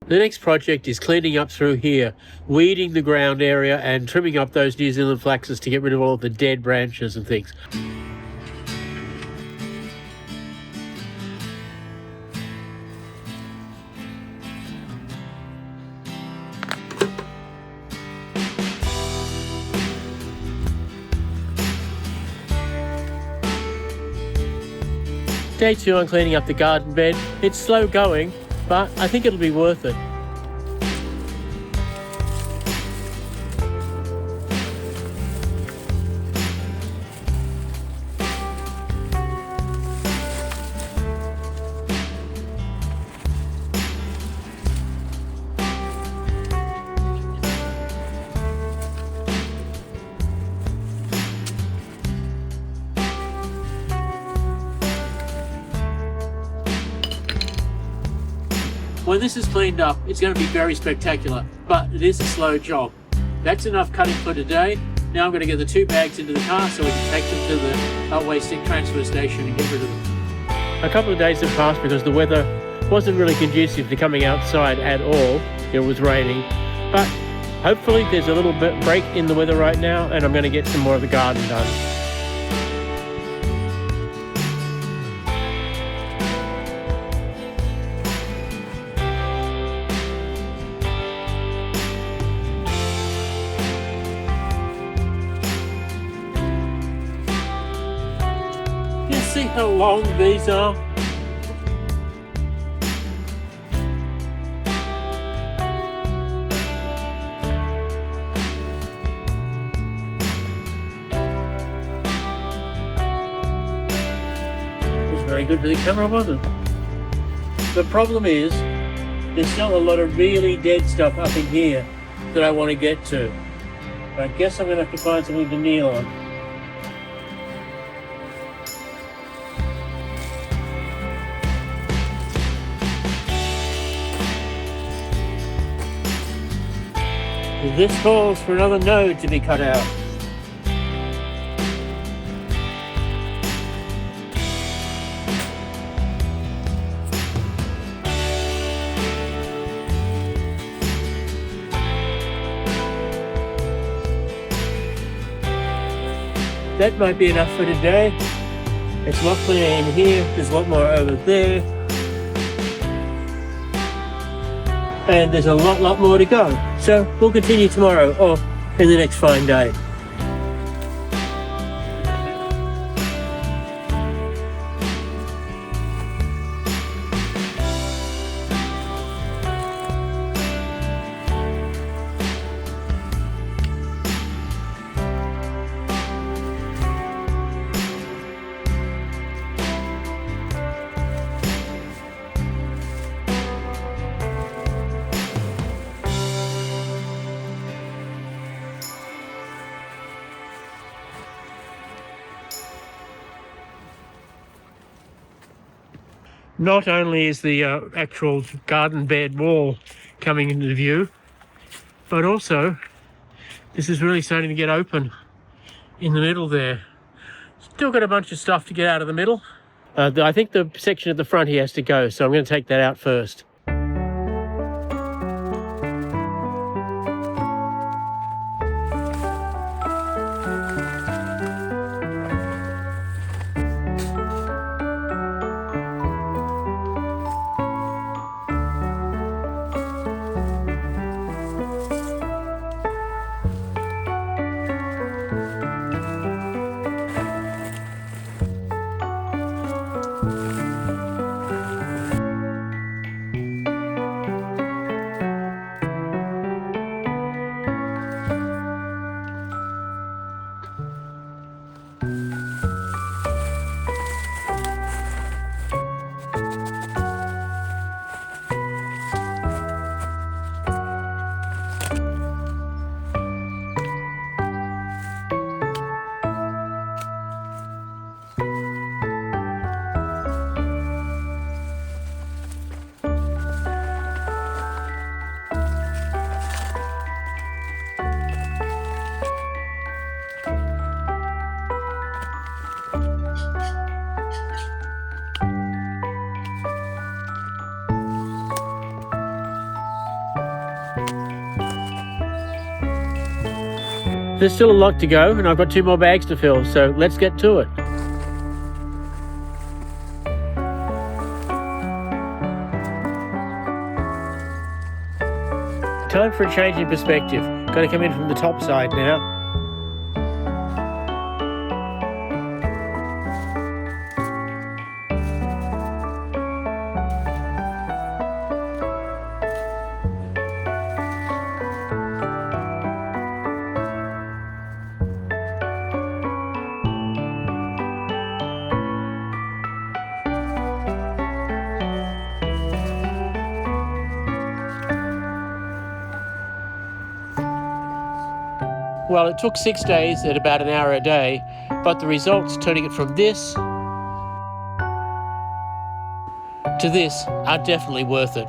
The next project is cleaning up through here, weeding the ground area and trimming up those New Zealand flaxes to get rid of all of the dead branches and things. Day 2 on cleaning up the garden bed. It's slow going, but I think it'll be worth it. When this is cleaned up, it's going to be very spectacular, but it is a slow job. That's enough cutting for today. Now I'm going to get the 2 bags into the car so we can take them to the waste transfer station and get rid of them. A couple of days have passed because the weather wasn't really conducive to coming outside at all. It was raining, but hopefully there's a little bit break in the weather right now and I'm going to get some more of the garden done. See how long these are? It was very good for the camera, wasn't it? The problem is, there's still a lot of really dead stuff up in here that I want to get to. I guess I'm going to have to find something to kneel on. This calls for another node to be cut out. That might be enough for today. It's a lot cleaner in here, there's a lot more over there. And there's a lot more to go. So we'll continue tomorrow or in the next fine day. Not only is the actual garden bed wall coming into view, but also this is really starting to get open in the middle there. Still got a bunch of stuff to get out of the middle. I think the section at the front here has to go, so I'm going to take that out first. There's still a lot to go, and I've got 2 more bags to fill, so let's get to it. Time for a change in perspective. Got to come in from the top side now. Well, it took 6 days at about an hour a day, but the results turning it from this to this are definitely worth it.